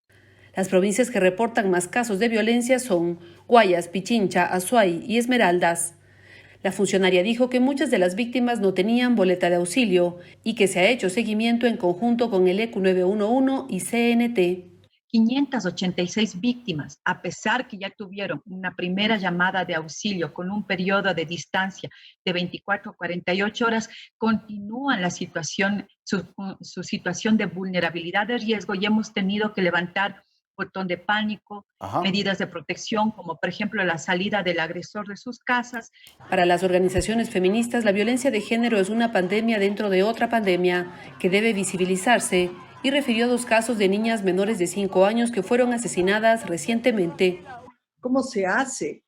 Las provincias que reportan más casos de violencia son Guayas, Pichincha, Azuay y Esmeraldas. La funcionaria dijo que muchas de las víctimas no tenían boleta de auxilio y que se ha hecho seguimiento en conjunto con el ECU 911 y CNT. 586 víctimas, a pesar que ya tuvieron una primera llamada de auxilio con un periodo de distancia de 24 a 48 horas, continúan su situación de vulnerabilidad de riesgo y hemos tenido que levantar botón de pánico, medidas de protección, como por ejemplo la salida del agresor de sus casas. Para las organizaciones feministas, la violencia de género es una pandemia dentro de otra pandemia que debe visibilizarse, y refirió 2 casos de niñas menores de 5 años que fueron asesinadas recientemente. ¿Cómo se hace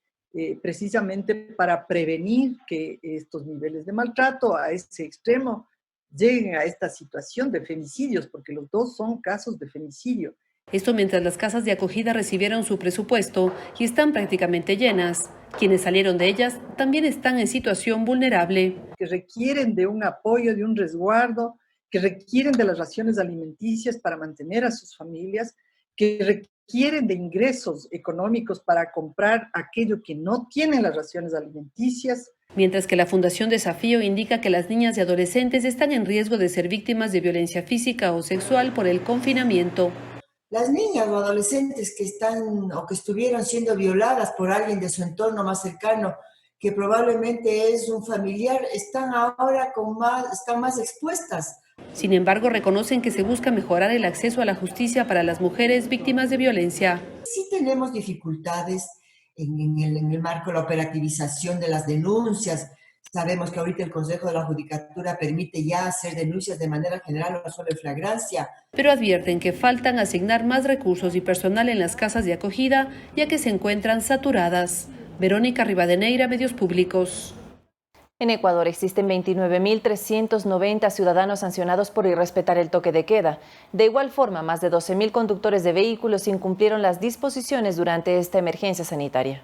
precisamente para prevenir que estos niveles de maltrato a ese extremo lleguen a esta situación de femicidios? Porque los 2 son casos de femicidio. Esto mientras las casas de acogida recibieron su presupuesto y están prácticamente llenas. Quienes salieron de ellas también están en situación vulnerable. Que requieren de un apoyo, de un resguardo, que requieren de las raciones alimenticias para mantener a sus familias, que requieren de ingresos económicos para comprar aquello que no tienen las raciones alimenticias. Mientras que la Fundación Desafío indica que las niñas y adolescentes están en riesgo de ser víctimas de violencia física o sexual por el confinamiento. Las niñas o adolescentes que están o que estuvieron siendo violadas por alguien de su entorno más cercano, que probablemente es un familiar, están ahora están más expuestas. Sin embargo, reconocen que se busca mejorar el acceso a la justicia para las mujeres víctimas de violencia. Sí tenemos dificultades en el marco de la operativización de las denuncias. Sabemos que ahorita el Consejo de la Judicatura permite ya hacer denuncias de manera general o solo en flagrancia. Pero advierten que faltan asignar más recursos y personal en las casas de acogida, ya que se encuentran saturadas. Verónica Rivadeneira, Medios Públicos. En Ecuador existen 29.390 ciudadanos sancionados por irrespetar el toque de queda. De igual forma, más de 12.000 conductores de vehículos incumplieron las disposiciones durante esta emergencia sanitaria.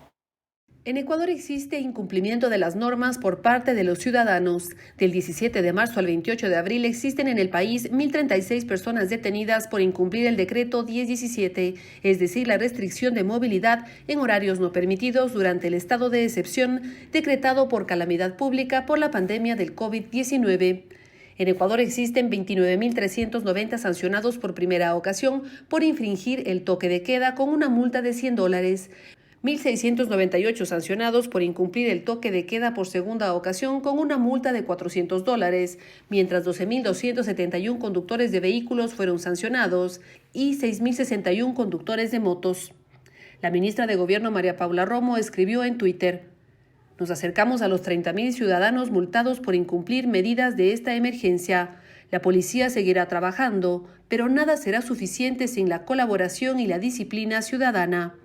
En Ecuador existe incumplimiento de las normas por parte de los ciudadanos. Del 17 de marzo al 28 de abril existen en el país 1.036 personas detenidas por incumplir el decreto 1017, es decir, la restricción de movilidad en horarios no permitidos durante el estado de excepción decretado por calamidad pública por la pandemia del COVID-19. En Ecuador existen 29.390 sancionados por primera ocasión por infringir el toque de queda con una multa de $100. 1.698 sancionados por incumplir el toque de queda por segunda ocasión con una multa de $400, mientras 12.271 conductores de vehículos fueron sancionados y 6.061 conductores de motos. La ministra de Gobierno María Paula Romo escribió en Twitter: "Nos acercamos a los 30.000 ciudadanos multados por incumplir medidas de esta emergencia. La policía seguirá trabajando, pero nada será suficiente sin la colaboración y la disciplina ciudadana".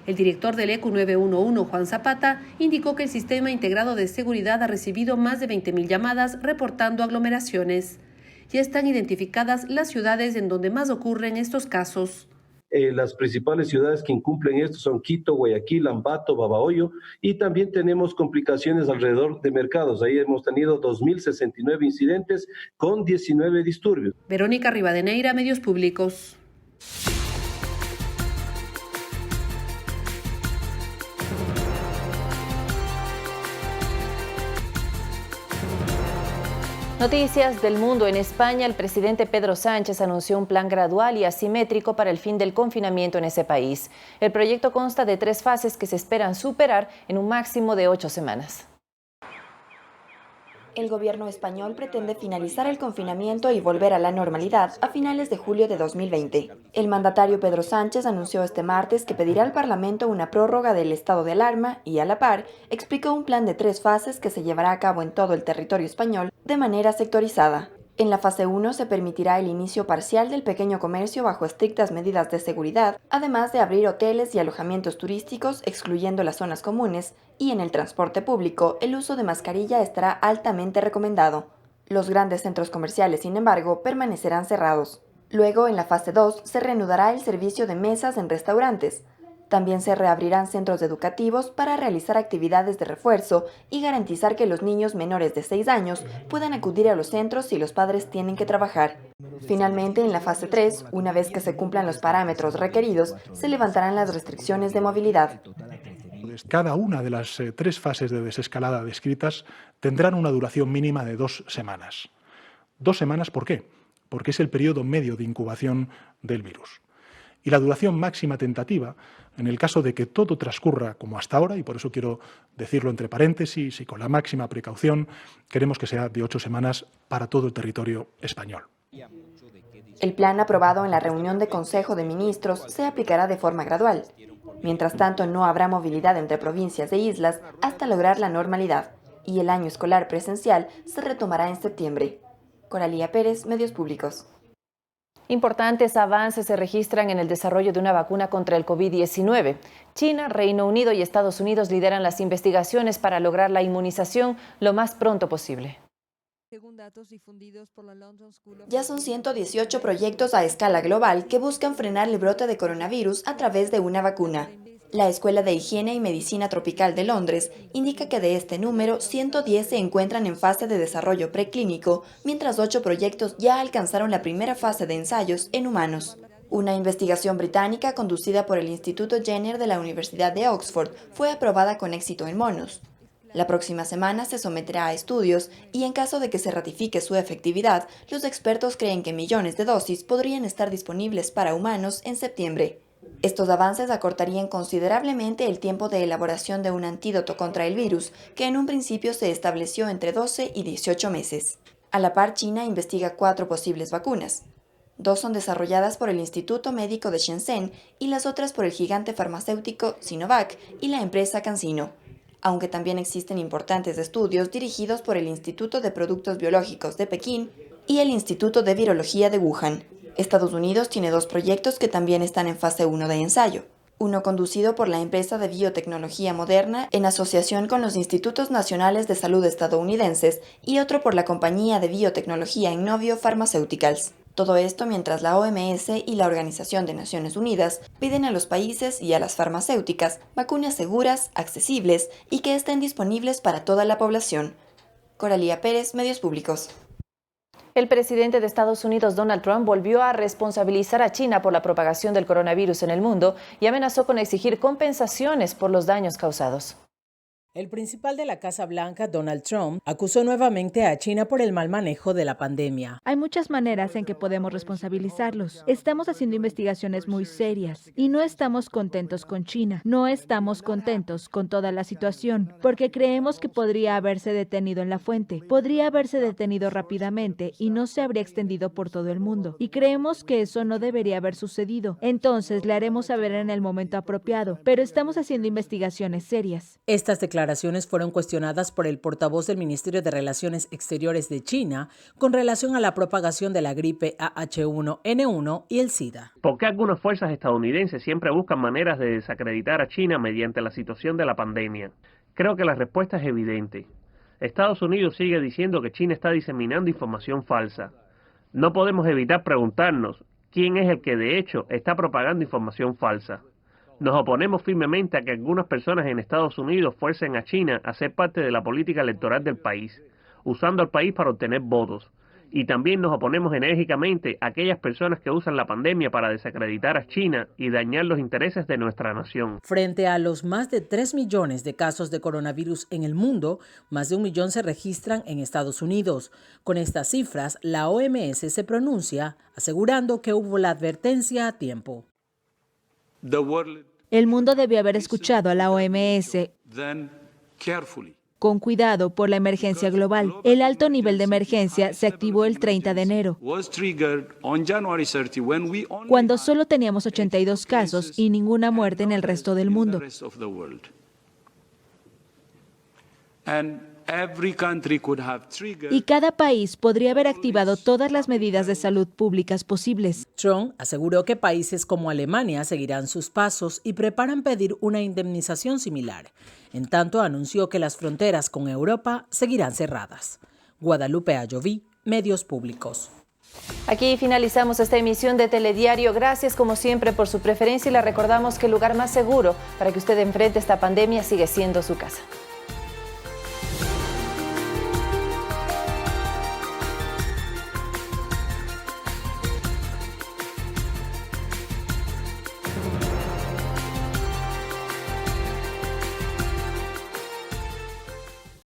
El director del ECU 911, Juan Zapata, indicó que el Sistema Integrado de Seguridad ha recibido más de 20.000 llamadas reportando aglomeraciones. Ya están identificadas las ciudades en donde más ocurren estos casos. Las principales ciudades que incumplen esto son Quito, Guayaquil, Ambato, Babahoyo, y también tenemos complicaciones alrededor de mercados. Ahí hemos tenido 2.069 incidentes con 19 disturbios. Verónica Rivadeneira, Medios Públicos. Noticias del mundo. En España, el presidente Pedro Sánchez anunció un plan gradual y asimétrico para el fin del confinamiento en ese país. El proyecto consta de 3 fases que se esperan superar en un máximo de 8 semanas. El gobierno español pretende finalizar el confinamiento y volver a la normalidad a finales de julio de 2020. El mandatario Pedro Sánchez anunció este martes que pedirá al Parlamento una prórroga del estado de alarma y, a la par, explicó un plan de 3 fases que se llevará a cabo en todo el territorio español de manera sectorizada. En la fase 1 se permitirá el inicio parcial del pequeño comercio bajo estrictas medidas de seguridad, además de abrir hoteles y alojamientos turísticos excluyendo las zonas comunes, y en el transporte público el uso de mascarilla estará altamente recomendado. Los grandes centros comerciales, sin embargo, permanecerán cerrados. Luego, en la fase 2, se reanudará el servicio de mesas en restaurantes. También se reabrirán centros educativos para realizar actividades de refuerzo y garantizar que los niños menores de 6 años puedan acudir a los centros si los padres tienen que trabajar. Finalmente, en la fase 3, una vez que se cumplan los parámetros requeridos, se levantarán las restricciones de movilidad. Cada una de las 3 fases de desescalada descritas tendrán una duración mínima de 2 semanas. 2 semanas, ¿por qué? Porque es el periodo medio de incubación del virus. Y la duración máxima tentativa, en el caso de que todo transcurra como hasta ahora, y por eso quiero decirlo entre paréntesis y con la máxima precaución, queremos que sea de 8 semanas para todo el territorio español. El plan aprobado en la reunión de Consejo de Ministros se aplicará de forma gradual. Mientras tanto, no habrá movilidad entre provincias e islas hasta lograr la normalidad, y el año escolar presencial se retomará en septiembre. Coralía Pérez, Medios Públicos. Importantes avances se registran en el desarrollo de una vacuna contra el COVID-19. China, Reino Unido y Estados Unidos lideran las investigaciones para lograr la inmunización lo más pronto posible. Ya son 118 proyectos a escala global que buscan frenar el brote de coronavirus a través de una vacuna. La Escuela de Higiene y Medicina Tropical de Londres indica que de este número, 110 se encuentran en fase de desarrollo preclínico, mientras 8 proyectos ya alcanzaron la primera fase de ensayos en humanos. Una investigación británica conducida por el Instituto Jenner de la Universidad de Oxford fue aprobada con éxito en monos. La próxima semana se someterá a estudios y en caso de que se ratifique su efectividad, los expertos creen que millones de dosis podrían estar disponibles para humanos en septiembre. Estos avances acortarían considerablemente el tiempo de elaboración de un antídoto contra el virus, que en un principio se estableció entre 12 y 18 meses. A la par, China investiga 4 posibles vacunas. 2 son desarrolladas por el Instituto Médico de Shenzhen y las otras por el gigante farmacéutico Sinovac y la empresa CanSino. Aunque también existen importantes estudios dirigidos por el Instituto de Productos Biológicos de Pekín y el Instituto de Virología de Wuhan. Estados Unidos tiene 2 proyectos que también están en fase 1 de ensayo. Uno conducido por la empresa de biotecnología Moderna en asociación con los Institutos Nacionales de Salud estadounidenses y otro por la compañía de biotecnología Innovio Pharmaceuticals. Todo esto mientras la OMS y la Organización de Naciones Unidas piden a los países y a las farmacéuticas vacunas seguras, accesibles y que estén disponibles para toda la población. Coralía Pérez, Medios Públicos. El presidente de Estados Unidos, Donald Trump, volvió a responsabilizar a China por la propagación del coronavirus en el mundo y amenazó con exigir compensaciones por los daños causados. El principal de la Casa Blanca, Donald Trump, acusó nuevamente a China por el mal manejo de la pandemia. Hay muchas maneras en que podemos responsabilizarlos. Estamos haciendo investigaciones muy serias y no estamos contentos con China. No estamos contentos con toda la situación porque creemos que podría haberse detenido en la fuente. Podría haberse detenido rápidamente y no se habría extendido por todo el mundo. Y creemos que eso no debería haber sucedido. Entonces le haremos saber en el momento apropiado. Pero estamos haciendo investigaciones serias. Estas declaraciones fueron cuestionadas por el portavoz del Ministerio de Relaciones Exteriores de China con relación a la propagación de la gripe AH1N1 y el SIDA. ¿Por qué algunas fuerzas estadounidenses siempre buscan maneras de desacreditar a China mediante la situación de la pandemia? Creo que la respuesta es evidente. Estados Unidos sigue diciendo que China está diseminando información falsa. No podemos evitar preguntarnos quién es el que de hecho está propagando información falsa. Nos oponemos firmemente a que algunas personas en Estados Unidos fuercen a China a ser parte de la política electoral del país, usando al país para obtener votos. Y también nos oponemos enérgicamente a aquellas personas que usan la pandemia para desacreditar a China y dañar los intereses de nuestra nación. Frente a los más de 3 millones de casos de coronavirus en el mundo, más de 1 millón se registran en Estados Unidos. Con estas cifras, la OMS se pronuncia asegurando que hubo la advertencia a tiempo. El mundo debió haber escuchado a la OMS. Con cuidado por la emergencia global. El alto nivel de emergencia se activó el 30 de enero, cuando solo teníamos 82 casos y ninguna muerte en el resto del mundo. Y cada país podría haber activado todas las medidas de salud públicas posibles. Trump aseguró que países como Alemania seguirán sus pasos y preparan pedir una indemnización similar. En tanto, anunció que las fronteras con Europa seguirán cerradas. Guadalupe Ayoví, Medios Públicos. Aquí finalizamos esta emisión de Telediario. Gracias como siempre por su preferencia y le recordamos que el lugar más seguro para que usted enfrente esta pandemia sigue siendo su casa.